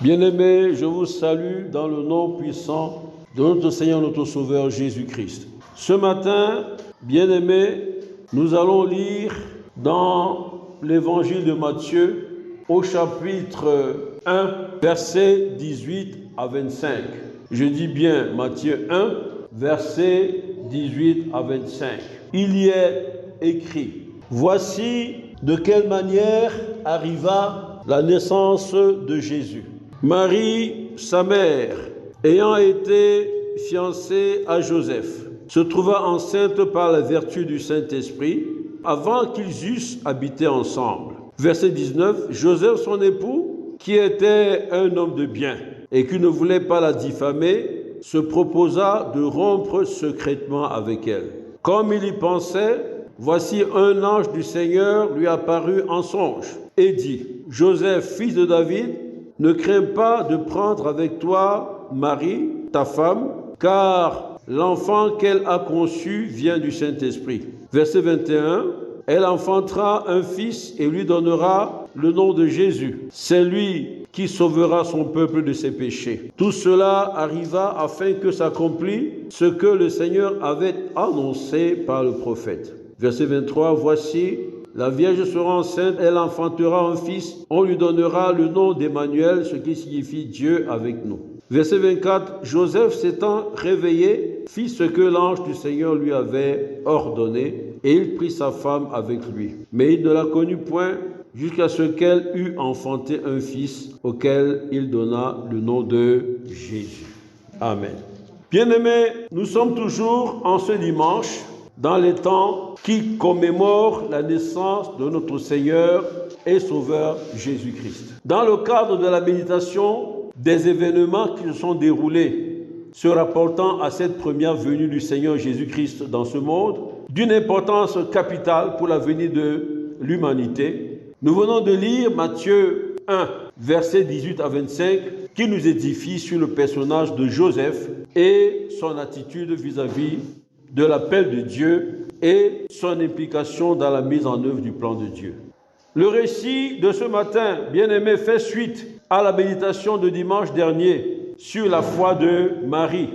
Bien-aimés, je vous salue dans le nom puissant de notre Seigneur, notre Sauveur Jésus-Christ. Ce matin, bien-aimés, nous allons lire dans l'évangile de Matthieu au chapitre 1, versets 18 à 25. Je dis bien Matthieu 1, versets 18 à 25. Il y est écrit: voici de quelle manière arriva la naissance de Jésus. Marie, sa mère, ayant été fiancée à Joseph, se trouva enceinte par la vertu du Saint-Esprit avant qu'ils eussent habité ensemble. Verset 19, Joseph, son époux, qui était un homme de bien et qui ne voulait pas la diffamer, se proposa de rompre secrètement avec elle. Comme il y pensait, voici un ange du Seigneur lui apparut en songe et dit: Joseph, fils de David, ne crains pas de prendre avec toi Marie, ta femme, car l'enfant qu'elle a conçu vient du Saint-Esprit. Verset 21, elle enfantera un fils et lui donnera le nom de Jésus. C'est lui qui sauvera son peuple de ses péchés. Tout cela arriva afin que s'accomplisse ce que le Seigneur avait annoncé par le prophète. Verset 23, voici, la Vierge sera enceinte, elle enfantera un fils, on lui donnera le nom d'Emmanuel, ce qui signifie Dieu avec nous. Verset 24, Joseph s'étant réveillé, fit ce que l'ange du Seigneur lui avait ordonné, et il prit sa femme avec lui. Mais il ne la connut point jusqu'à ce qu'elle eût enfanté un fils, auquel il donna le nom de Jésus. Amen. Bien-aimés, nous sommes toujours en ce dimanche, dans les temps qui commémorent la naissance de notre Seigneur et Sauveur Jésus-Christ. Dans le cadre de la méditation des événements qui se sont déroulés se rapportant à cette première venue du Seigneur Jésus-Christ dans ce monde, d'une importance capitale pour la venue de l'humanité, nous venons de lire Matthieu 1, versets 18 à 25, qui nous édifie sur le personnage de Joseph et son attitude vis-à-vis de l'appel de Dieu et son implication dans la mise en œuvre du plan de Dieu. Le récit de ce matin, bien-aimé, fait suite à la méditation de dimanche dernier sur la foi de Marie.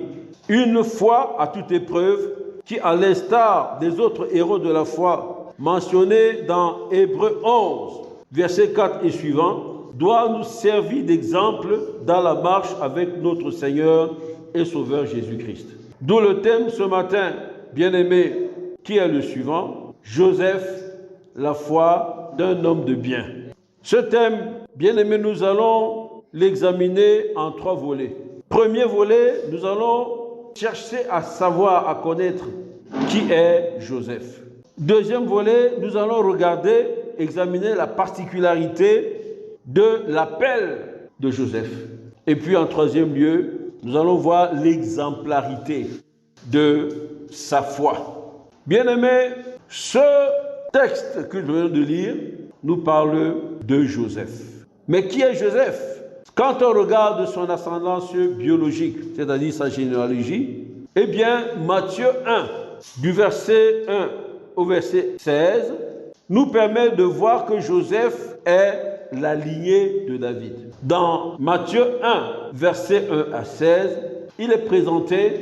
Une foi à toute épreuve qui, à l'instar des autres héros de la foi mentionnés dans Hébreux 11, versets 4 et suivants, doit nous servir d'exemple dans la marche avec notre Seigneur et Sauveur Jésus-Christ. D'où le thème ce matin, bien-aimé, qui est le suivant: Joseph, la foi d'un homme de bien. Ce thème, bien-aimé, nous allons l'examiner en 3 volets. Premier volet, nous allons chercher à savoir, à connaître qui est Joseph. Deuxième volet, nous allons regarder, examiner la particularité de l'appel de Joseph. Et puis en troisième lieu, nous allons voir l'exemplarité de sa foi. Bien-aimés, ce texte que je viens de lire nous parle de Joseph. Mais qui est Joseph? Quand on regarde son ascendance biologique, c'est-à-dire sa généalogie, eh bien, Matthieu 1, du verset 1 au verset 16, nous permet de voir que Joseph est la lignée de David. Dans Matthieu 1, verset 1 à 16, il est présenté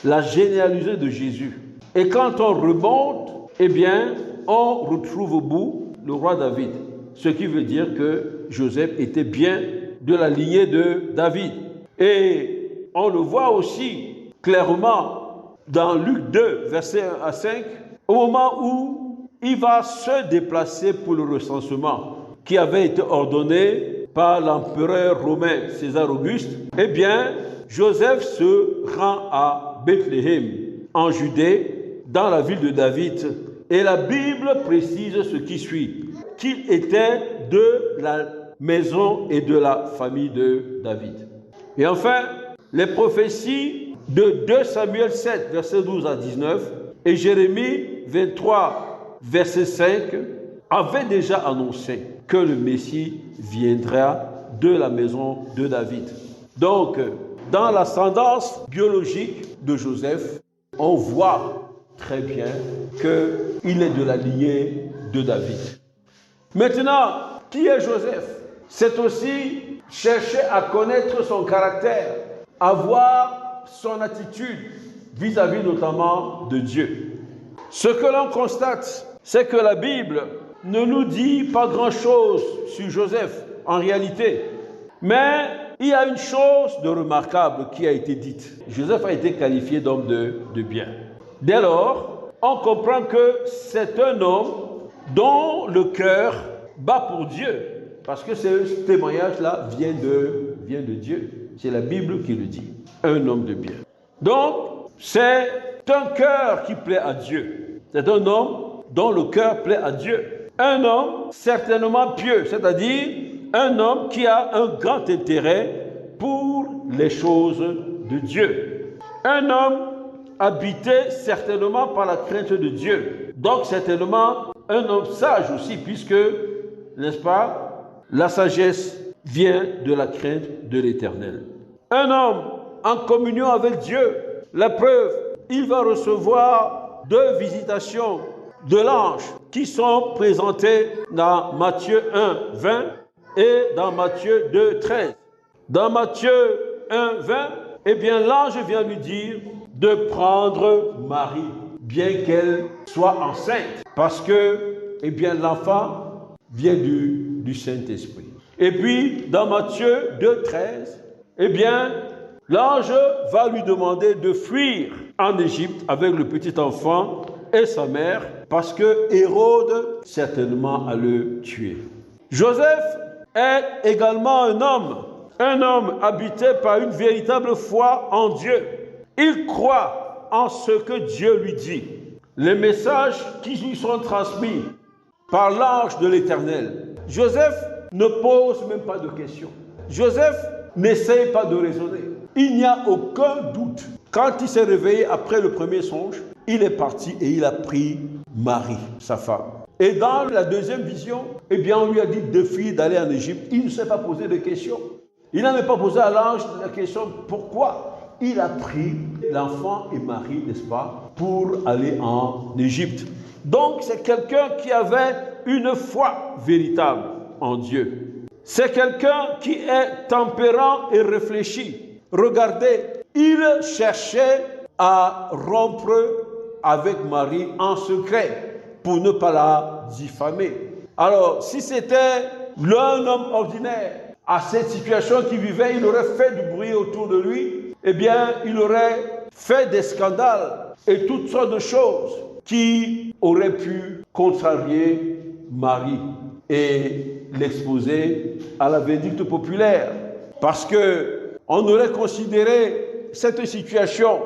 la généalogie de Jésus. Et quand on remonte, eh bien, on retrouve au bout le roi David. Ce qui veut dire que Joseph était bien de la lignée de David. Et on le voit aussi clairement dans Luc 2, verset 1 à 5, au moment où il va se déplacer pour le recensement qui avait été ordonné par l'empereur romain César Auguste. Eh bien, Joseph se rend à Bethléem, en Judée, dans la ville de David. Et la Bible précise ce qui suit, qu'il était de la maison et de la famille de David. Et enfin, les prophéties de 2 Samuel 7, versets 12 à 19, et Jérémie 23, verset 5, avaient déjà annoncé que le Messie viendra de la maison de David. Donc, dans l'ascendance biologique de Joseph, on voit très bien qu'il est de la lignée de David. Maintenant, qui est Joseph? C'est aussi chercher à connaître son caractère, à voir son attitude vis-à-vis notamment de Dieu. Ce que l'on constate, c'est que la Bible ne nous dit pas grand-chose sur Joseph en réalité. Mais il y a une chose de remarquable qui a été dite. Joseph a été qualifié d'homme de bien. Dès lors, on comprend que c'est un homme dont le cœur bat pour Dieu. Parce que ce témoignage-là vient de Dieu. C'est la Bible qui le dit. Un homme de bien. Donc, c'est un cœur qui plaît à Dieu. C'est un homme dont le cœur plaît à Dieu. Un homme certainement pieux, c'est-à-dire un homme qui a un grand intérêt pour les choses de Dieu. Un homme habité certainement par la crainte de Dieu. Donc certainement un homme sage aussi, puisque, n'est-ce pas, la sagesse vient de la crainte de l'Éternel. Un homme en communion avec Dieu, la preuve, il va recevoir 2 visitations de l'ange qui sont présentées dans Matthieu 1, 20 et dans Matthieu 2, 13. Dans Matthieu 1, 20, eh bien l'ange vient lui dire de prendre Marie, bien qu'elle soit enceinte, parce que, eh bien, l'enfant vient du Saint-Esprit. Et puis, dans Matthieu 2, 13, eh bien, l'ange va lui demander de fuir en Égypte avec le petit enfant et sa mère, parce que Hérode certainement a le tué. Joseph est également un homme habité par une véritable foi en Dieu. Il croit en ce que Dieu lui dit. Les messages qui lui sont transmis par l'ange de l'Éternel. Joseph ne pose même pas de questions. Joseph n'essaye pas de raisonner. Il n'y a aucun doute. Quand il s'est réveillé après le premier songe, il est parti et il a pris Marie, sa femme. Et dans la deuxième vision, eh bien, on lui a dit de fuir, d'aller en Égypte. Il ne s'est pas posé de questions. Il n'a même pas posé à l'ange la question pourquoi. Il a pris l'enfant et Marie, n'est-ce pas, pour aller en Égypte. Donc, c'est quelqu'un qui avait une foi véritable en Dieu. C'est quelqu'un qui est tempérant et réfléchi. Regardez, il cherchait à rompre avec Marie en secret pour ne pas la diffamer. Alors, si c'était un homme ordinaire, à cette situation qu'il vivait, il aurait fait du bruit autour de lui, eh bien, il aurait fait des scandales et toutes sortes de choses qui auraient pu contrarier Marie et l'exposer à la vindicte populaire. Parce qu'on aurait considéré cette situation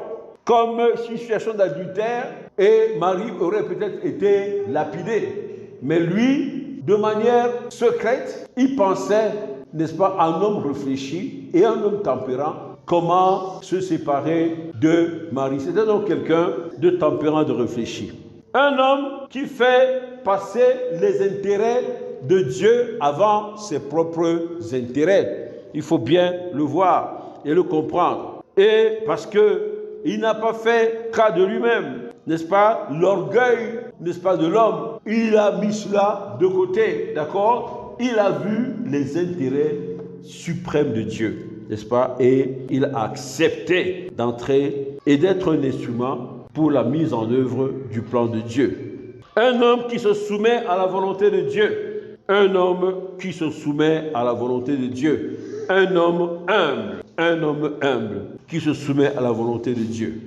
comme une situation d'adultère et Marie aurait peut-être été lapidée. Mais lui, de manière secrète, il pensait, n'est-ce pas, un homme réfléchi et un homme tempérant, comment se séparer de Marie. C'était donc quelqu'un de tempérant, de réfléchi. Un homme qui fait passer les intérêts de Dieu avant ses propres intérêts. Il faut bien le voir et le comprendre. Et parce qu'il n'a pas fait cas de lui-même, n'est-ce pas, l'orgueil, n'est-ce pas, de l'homme, il a mis cela de côté, d'accord? Il a vu les intérêts suprêmes de Dieu, n'est-ce pas? Et il a accepté d'entrer et d'être un instrument pour la mise en œuvre du plan de Dieu. Un homme qui se soumet à la volonté de Dieu. Un homme qui se soumet à la volonté de Dieu. Un homme humble qui se soumet à la volonté de Dieu.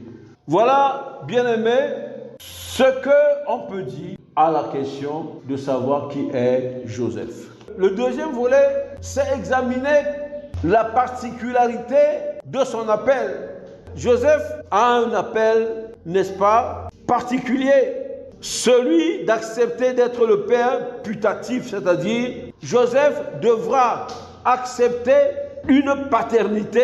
Voilà, bien-aimés, ce qu'on peut dire à la question de savoir qui est Joseph. Le deuxième volet, c'est examiner la particularité de son appel. Joseph a un appel, n'est-ce pas, particulier. Celui d'accepter d'être le père putatif, c'est-à-dire Joseph devra accepter une paternité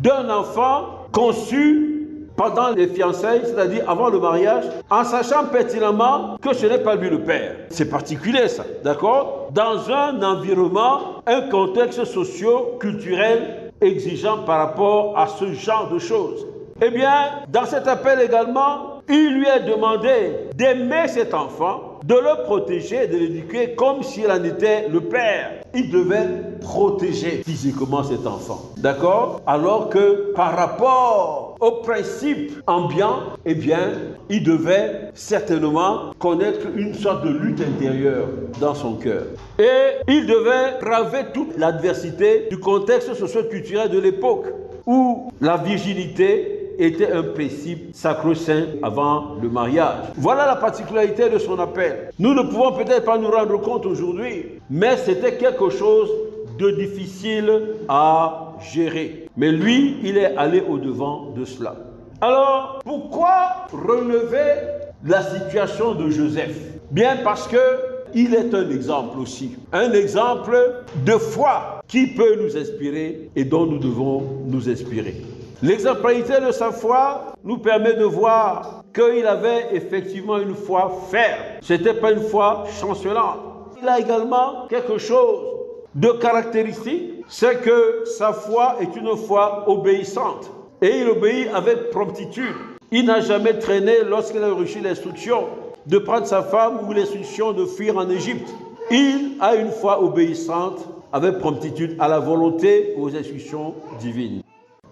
d'un enfant conçu pendant les fiançailles, c'est-à-dire avant le mariage, en sachant pertinemment que ce n'est pas lui le père. C'est particulier ça, d'accord? Dans un environnement, un contexte socio-culturel exigeant par rapport à ce genre de choses. Eh bien, dans cet appel également, il lui est demandé d'aimer cet enfant de le protéger, de l'éduquer comme s'il en était le père. Il devait protéger physiquement cet enfant. D'accord? Alors que par rapport au principe ambiant, eh bien, il devait certainement connaître une sorte de lutte intérieure dans son cœur. Et il devait braver toute l'adversité du contexte socio-culturel de l'époque où la virginité était un principe sacro-saint avant le mariage. Voilà la particularité de son appel. Nous ne pouvons peut-être pas nous rendre compte aujourd'hui, mais c'était quelque chose de difficile à gérer. Mais lui, il est allé au-devant de cela. Alors, pourquoi relever la situation de Joseph? Bien parce que il est un exemple aussi. Un exemple de foi qui peut nous inspirer et dont nous devons nous inspirer. L'exemplarité de sa foi nous permet de voir qu'il avait effectivement une foi ferme. Ce n'était pas une foi chancelante. Il a également quelque chose de caractéristique, c'est que sa foi est une foi obéissante. Et il obéit avec promptitude. Il n'a jamais traîné lorsqu'il a reçu l'instruction de prendre sa femme ou l'instruction de fuir en Égypte. Il a une foi obéissante avec promptitude à la volonté, aux instructions divines.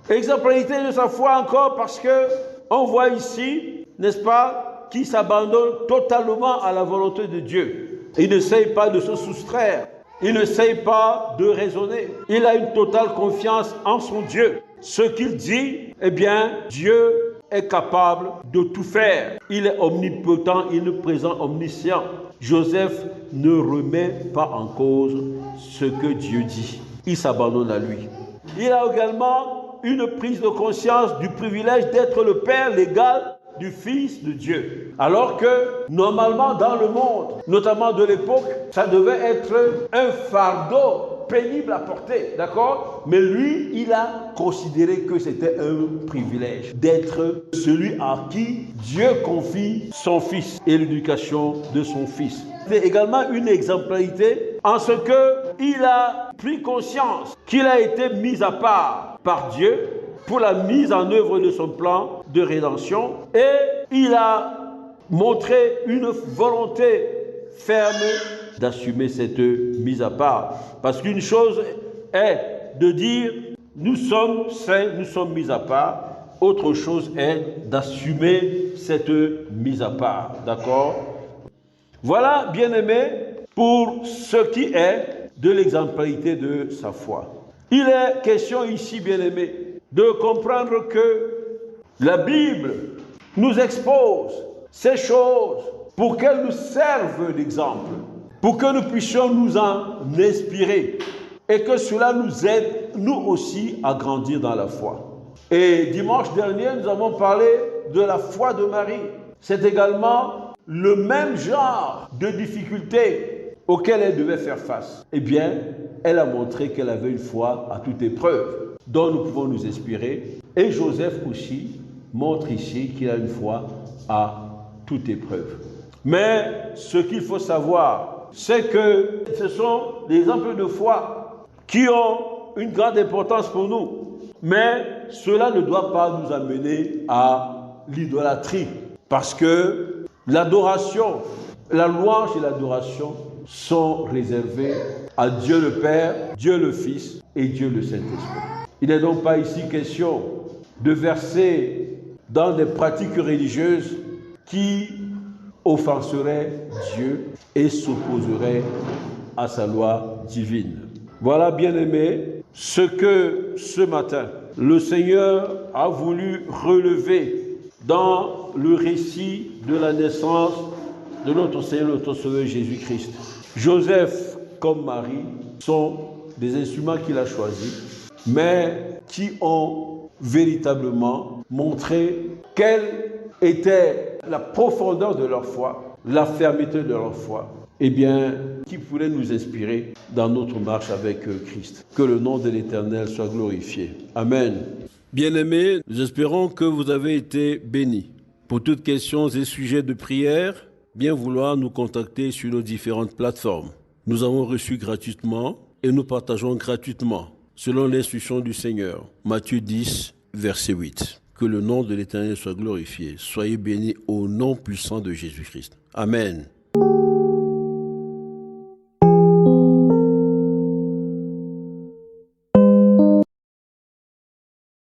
Exemplarité de sa foi encore parce que on voit ici, n'est-ce pas, qu'il s'abandonne totalement à la volonté de Dieu. Il n'essaye pas de se soustraire, il n'essaye pas de raisonner. Il a une totale confiance en son Dieu. Ce qu'il dit, eh bien, Dieu est capable de tout faire. Il est omnipotent, il est présent, omniscient. Joseph ne remet pas en cause ce que Dieu dit. Il s'abandonne à lui. Il a également une prise de conscience du privilège d'être le père légal du Fils de Dieu. Alors que, normalement, dans le monde, notamment de l'époque, ça devait être un fardeau pénible à porter, d'accord? Mais lui, il a considéré que c'était un privilège d'être celui à qui Dieu confie son Fils et l'éducation de son Fils. C'est également une exemplarité en ce qu'il a pris conscience qu'il a été mis à part par Dieu pour la mise en œuvre de son plan de rédemption et il a montré une volonté ferme d'assumer cette mise à part. Parce qu'une chose est de dire nous sommes saints, nous sommes mis à part. Autre chose est d'assumer cette mise à part. D'accord? Voilà, bien-aimé, pour ce qui est de l'exemplarité de sa foi. Il est question ici, bien-aimé, de comprendre que la Bible nous expose ces choses pour qu'elles nous servent d'exemple, pour que nous puissions nous en inspirer et que cela nous aide, nous aussi, à grandir dans la foi. Et dimanche dernier, nous avons parlé de la foi de Marie. C'est également le même genre de difficultés auxquelles elle devait faire face. Eh bien, elle a montré qu'elle avait une foi à toute épreuve, dont nous pouvons nous inspirer. Et Joseph aussi montre ici qu'il a une foi à toute épreuve. Mais ce qu'il faut savoir, c'est que ce sont des exemples de foi qui ont une grande importance pour nous. Mais cela ne doit pas nous amener à l'idolâtrie. Parce que l'adoration, la louange et l'adoration sont réservées à Dieu le Père, Dieu le Fils et Dieu le Saint-Esprit. Il n'est donc pas ici question de verser dans des pratiques religieuses qui offenseraient Dieu et s'opposeraient à sa loi divine. Voilà, bien-aimés, ce que ce matin, le Seigneur a voulu relever dans le récit de la naissance de notre Seigneur, notre Sauveur Jésus-Christ. Joseph comme Marie sont des instruments qu'il a choisis, mais qui ont véritablement montré quelle était la profondeur de leur foi, la fermeté de leur foi, eh bien, qui pourrait nous inspirer dans notre marche avec Christ. Que le nom de l'Éternel soit glorifié. Amen. Bien-aimés, nous espérons que vous avez été bénis. Pour toutes questions et sujets de prière, bien vouloir nous contacter sur nos différentes plateformes. Nous avons reçu gratuitement et nous partageons gratuitement, selon l'instruction du Seigneur. Matthieu 10, verset 8. Que le nom de l'Éternel soit glorifié. Soyez bénis au nom puissant de Jésus-Christ. Amen.